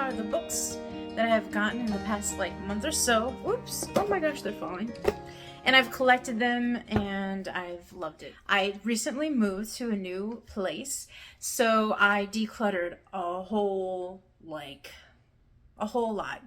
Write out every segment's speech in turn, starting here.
are the books that I have gotten in the past like month or so. Oops, oh my gosh, they're falling. And I've collected them and I've loved it. I recently moved to a new place, so I decluttered a whole lot.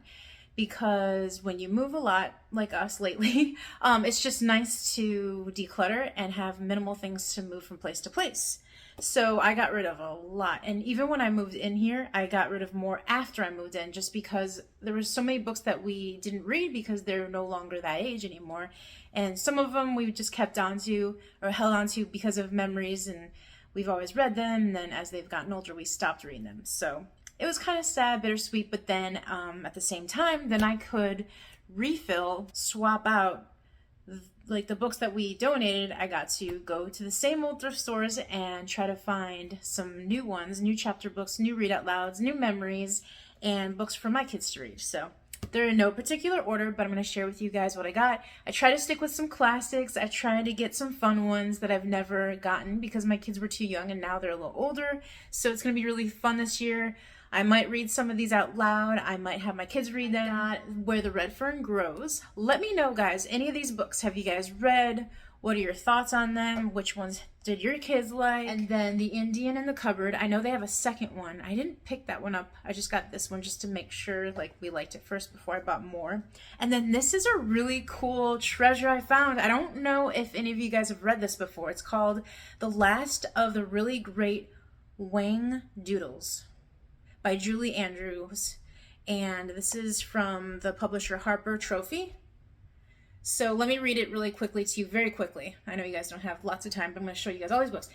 Because when you move a lot, like us lately, it's just nice to declutter and have minimal things to move from place to place. So I got rid of a lot. And even when I moved in here, I got rid of more after I moved in, just because there were so many books that we didn't read because they're no longer that age anymore. And some of them we just kept onto or held onto because of memories, and we've always read them. And then as they've gotten older, we stopped reading them. So it was kind of sad, bittersweet, but then at the same time, then I could swap out like the books that we donated. I got to go to the same old thrift stores and try to find some new ones, new chapter books, new read out louds, new memories, and books for my kids to read. So they're in no particular order, but I'm going to share with you guys what I got. I try to stick with some classics. I try to get some fun ones that I've never gotten because my kids were too young and now they're a little older. So it's going to be really fun this year. I might read some of these out loud. I might have my kids read them. Where the Red Fern Grows. Let me know, guys, any of these books have you guys read? What are your thoughts on them? Which ones did your kids like? And then The Indian in the Cupboard. I know they have a second one. I didn't pick that one up. I just got this one just to make sure like we liked it first before I bought more. And then this is a really cool treasure I found. I don't know if any of you guys have read this before. It's called The Last of the Really Great Wang Doodles by Julie Andrews, and this is from the publisher Harper Trophy. So let me read it really quickly to you, very quickly. I know you guys don't have lots of time, but I'm going to show you guys all these books.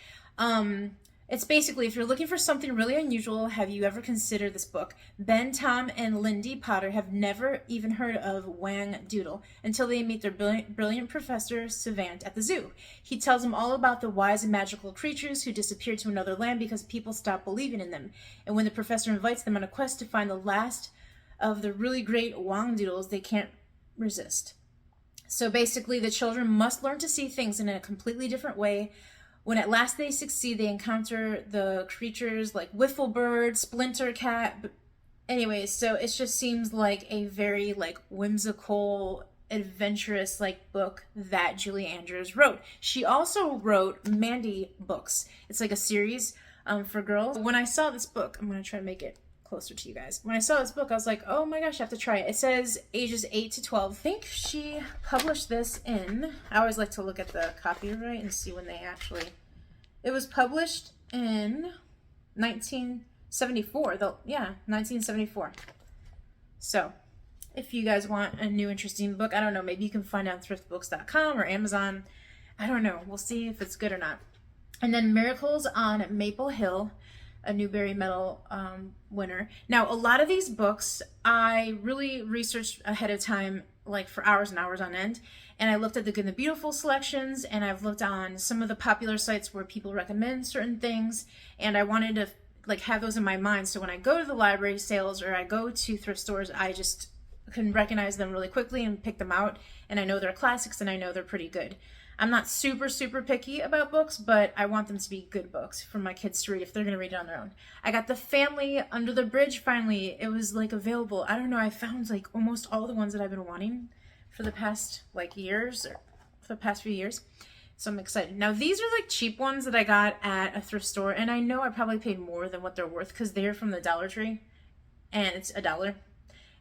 It's basically, if you're looking for something really unusual, have you ever considered this book? Ben, Tom, and Lindy Potter have never even heard of Wang Doodle until they meet their brilliant professor, Savant, at the zoo. He tells them all about the wise and magical creatures who disappeared to another land because people stopped believing in them. And when the professor invites them on a quest to find the last of the really great Wang Doodles, they can't resist. So basically, the children must learn to see things in a completely different way. When at last they succeed, they encounter the creatures like Wiffle Bird, Splinter Cat. Anyways, so it just seems like a very like whimsical, adventurous like book that Julie Andrews wrote. She also wrote Mandy books. It's like a series for girls. When I saw this book, I'm going to try to make it closer to you guys. When I saw this book, I was like, oh my gosh, I have to try it. It says ages 8 to 12. I think she published this in, I always like to look at the copyright and see when they actually, it was published in 1974. 1974. So if you guys want a new interesting book, I don't know, maybe you can find it on thriftbooks.com or Amazon. I don't know. We'll see if it's good or not. And then Miracles on Maple Hill, a Newbery Medal winner. Now, a lot of these books I really researched ahead of time, like for hours and hours on end, and I looked at the Good and the Beautiful selections, and I've looked on some of the popular sites where people recommend certain things, and I wanted to like have those in my mind, so when I go to the library sales or I go to thrift stores, I just can recognize them really quickly and pick them out, and I know they're classics and I know they're pretty good. I'm not super picky about books, but I want them to be good books for my kids to read if they're going to read it on their own. I got The Family Under the Bridge finally. It was like available. I don't know, I found like almost all the ones that I've been wanting for the past like years, or for the past few years. So I'm excited. Now these are like cheap ones that I got at a thrift store, and I know I probably paid more than what they're worth because they're from the Dollar Tree and it's $1.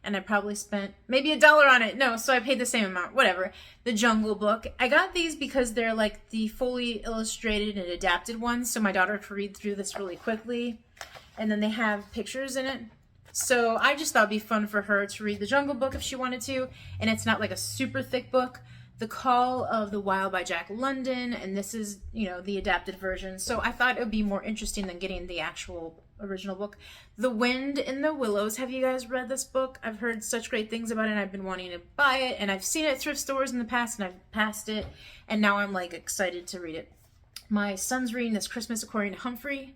And I probably spent maybe $1 on it. No, so I paid the same amount, whatever. The Jungle Book. I got these because they're like the fully illustrated and adapted ones, so my daughter could read through this really quickly. And then they have pictures in it. So I just thought it'd be fun for her to read the Jungle Book if she wanted to. And it's not like a super thick book. The Call of the Wild by Jack London, and this is, you know, the adapted version. So I thought it would be more interesting than getting the actual original book. The Wind in the Willows. Have you guys read this book? I've heard such great things about it, and I've been wanting to buy it, and I've seen it at thrift stores in the past, and I've passed it, and now I'm like excited to read it. My son's reading This Christmas According to Humphrey,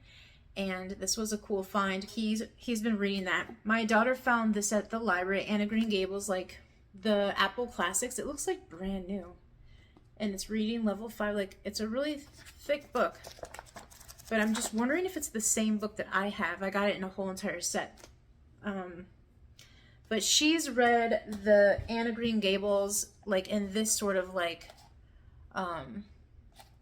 and this was a cool find. He's been reading that. My daughter found this at the library, Anna Green Gables, like the Apple Classics. It looks like brand new, and it's reading level 5. Like, it's a really thick book, but I'm just wondering if it's the same book that I have. I got it in a whole entire set. But she's read the Anne of Green Gables like in this sort of like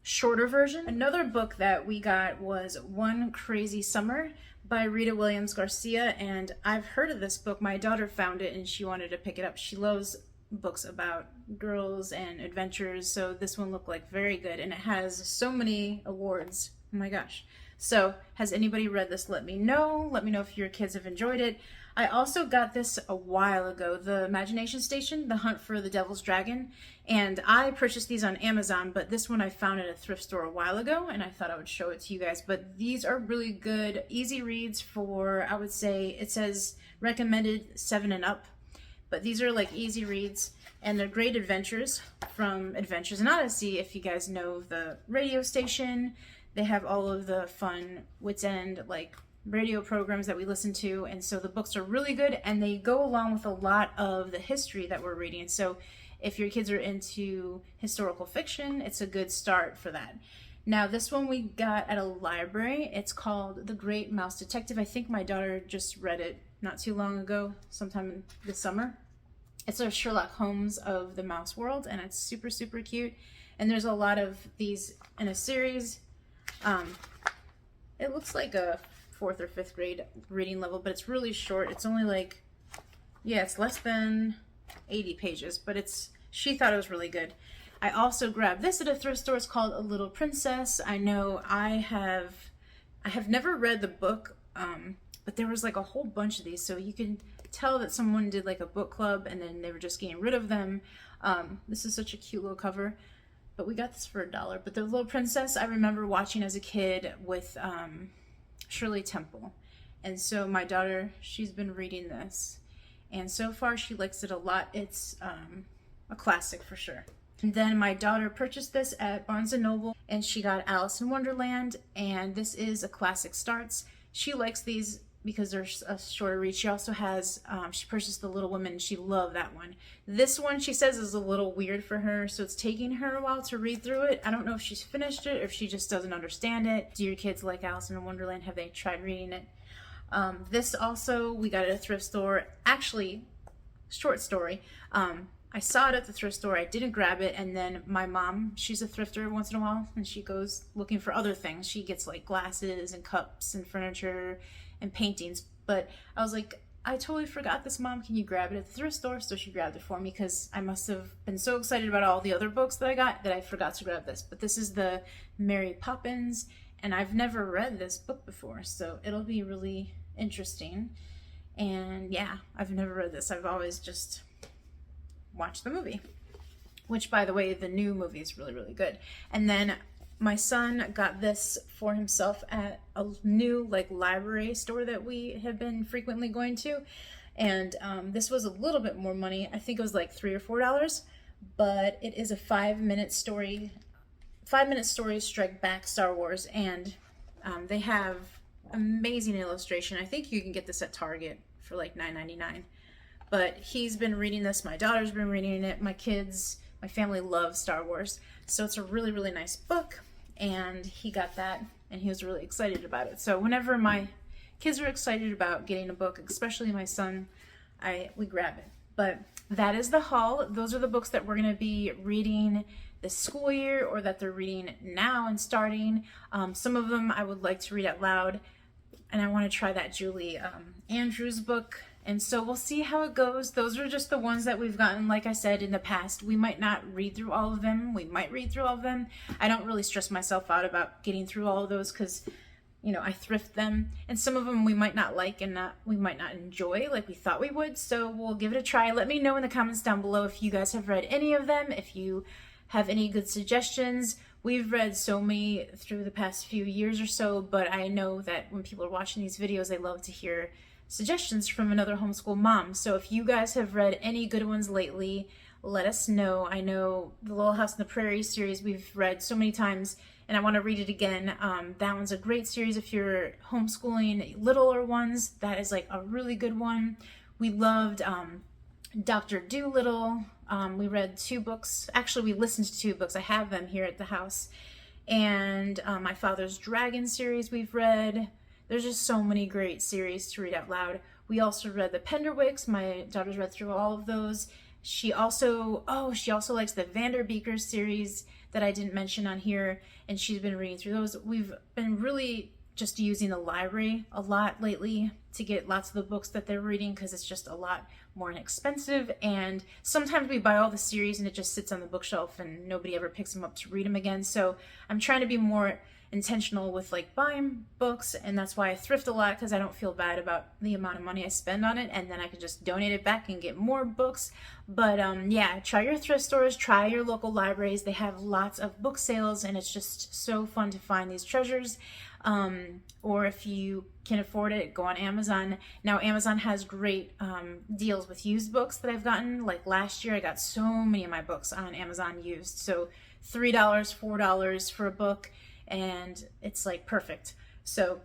shorter version. Another book that we got was One Crazy Summer by Rita Williams Garcia, and I've heard of this book. My daughter found it and she wanted to pick it up. She loves books about girls and adventures, so this one looked like very good, and it has so many awards. Oh my gosh. So has anybody read this? Let me know. Let me know if your kids have enjoyed it. I also got this a while ago, The Imagination Station, The Hunt for the Devil's Dragon, and I purchased these on Amazon, but this one I found at a thrift store a while ago, and I thought I would show it to you guys. But these are really good, easy reads for, I would say, it says recommended 7 and up, but these are like easy reads, and they're great adventures from Adventures in Odyssey. If you guys know the radio station, they have all of the fun Wits End, like, radio programs that we listen to, and so the books are really good, and they go along with a lot of the history that we're reading. So if your kids are into historical fiction, it's a good start for that. Now this one we got at a library. It's called The Great Mouse Detective. I think my daughter just read it not too long ago, sometime this summer. It's a Sherlock Holmes of the mouse world, and it's super, super cute. And there's a lot of these in a series. It looks like a 4th or 5th grade reading level, but it's really short. It's only like, yeah, it's less than 80 pages, but she thought it was really good. I also grabbed this at a thrift store. It's called A Little Princess. I know I have never read the book, but there was like a whole bunch of these, so you can tell that someone did like a book club and then they were just getting rid of them. This is such a cute little cover, but we got this for $1. But The Little Princess I remember watching as a kid with Shirley Temple, and so my daughter, she's been reading this, and so far she likes it a lot. It's a classic for sure. And then my daughter purchased this at Barnes & Noble, and she got Alice in Wonderland, and this is a classic starts. She likes these because they're a shorter read. She also has, she purchased The Little Women, and she loved that one. This one, she says, is a little weird for her, so it's taking her a while to read through it. I don't know if she's finished it or if she just doesn't understand it. Do your kids like Alice in Wonderland? Have they tried reading it? This also, we got at a thrift store. Actually, short story. I saw it at the thrift store. I didn't grab it, and then my mom, she's a thrifter once in a while, and she goes looking for other things. She gets like glasses and cups and furniture and paintings, but I was like, I totally forgot this, Mom. Can you grab it at the thrift store? So she grabbed it for me because I must have been so excited about all the other books that I got that I forgot to grab this. But this is the Mary Poppins, and I've never read this book before, so it'll be really interesting. And yeah, I've never read this. I've always just watched the movie, which, by the way, the new movie is really, really good. And then my son got this for himself at a new like library store that we have been frequently going to, and this was a little bit more money. I think it was like $3 or $4, but it is a 5-minute story. 5-minute stories strike back Star Wars, and they have amazing illustration. I think you can get this at Target for like $9.99. But he's been reading this, my daughter's been reading it, my kids, my family loves Star Wars. So it's a really, really nice book, and he got that, and he was really excited about it. So whenever my kids are excited about getting a book, especially my son, we grab it. But that is the haul. Those are the books that we're going to be reading this school year, or that they're reading now and starting. Some of them I would like to read out loud, and I want to try that Julie Andrews book. And so we'll see how it goes. Those are just the ones that we've gotten, like I said, in the past. We might not read through all of them. We might read through all of them. I don't really stress myself out about getting through all of those because, you know, I thrift them. And some of them we might not like and we might not enjoy like we thought we would. So we'll give it a try. Let me know in the comments down below if you guys have read any of them, if you have any good suggestions. We've read so many through the past few years or so, but I know that when people are watching these videos, they love to hear suggestions from another homeschool mom. So if you guys have read any good ones lately, let us know. I know the Little House on the Prairie series we've read so many times, and I want to read it again. That one's a great series if you're homeschooling littler ones. That is like a really good one. We loved Dr. Dolittle. We read 2 books. Actually, we listened to 2 books. I have them here at the house. And My Father's Dragon series we've read. There's just so many great series to read out loud. We also read the Penderwicks. My daughter's read through all of those. She also likes the Vanderbeekers series that I didn't mention on here, and she's been reading through those. We've been really just using the library a lot lately to get lots of the books that they're reading, because it's just a lot more inexpensive, and sometimes we buy all the series and it just sits on the bookshelf and nobody ever picks them up to read them again. So I'm trying to be more intentional with like buying books, and that's why I thrift a lot, because I don't feel bad about the amount of money I spend on it, and then I can just donate it back and get more books. But yeah, try your thrift stores, try your local libraries. They have lots of book sales, and it's just so fun to find these treasures. Or if you can afford it, go on Amazon. Now Amazon has great deals with used books that I've gotten. Like last year I got so many of my books on Amazon used, so $3, $4 for a book, and it's like perfect. So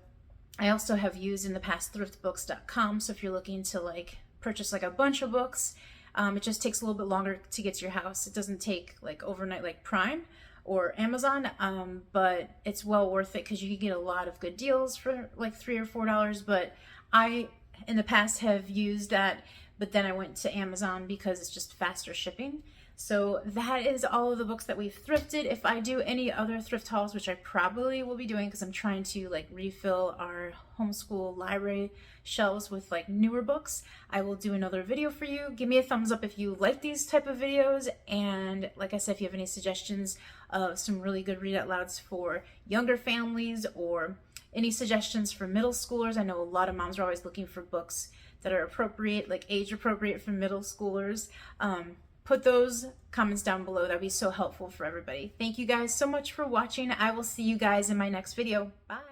I also have used in the past thriftbooks.com. So if you're looking to like purchase like a bunch of books, it just takes a little bit longer to get to your house. It doesn't take like overnight like Prime or Amazon, but it's well worth it, because you can get a lot of good deals for like $3 or $4. But I in the past have used that, but then I went to Amazon because it's just faster shipping. So that is all of the books that we've thrifted. If I do any other thrift hauls, which I probably will be doing, because I'm trying to like refill our homeschool library shelves with like newer books, I will do another video for you. Give me a thumbs up if you like these type of videos, and like I said, if you have any suggestions of some really good read out louds for younger families, or any suggestions for middle schoolers. I know a lot of moms are always looking for books that are appropriate, like age appropriate for middle schoolers. Put those comments down below. That'd be so helpful for everybody. Thank you guys so much for watching. I will see you guys in my next video. Bye.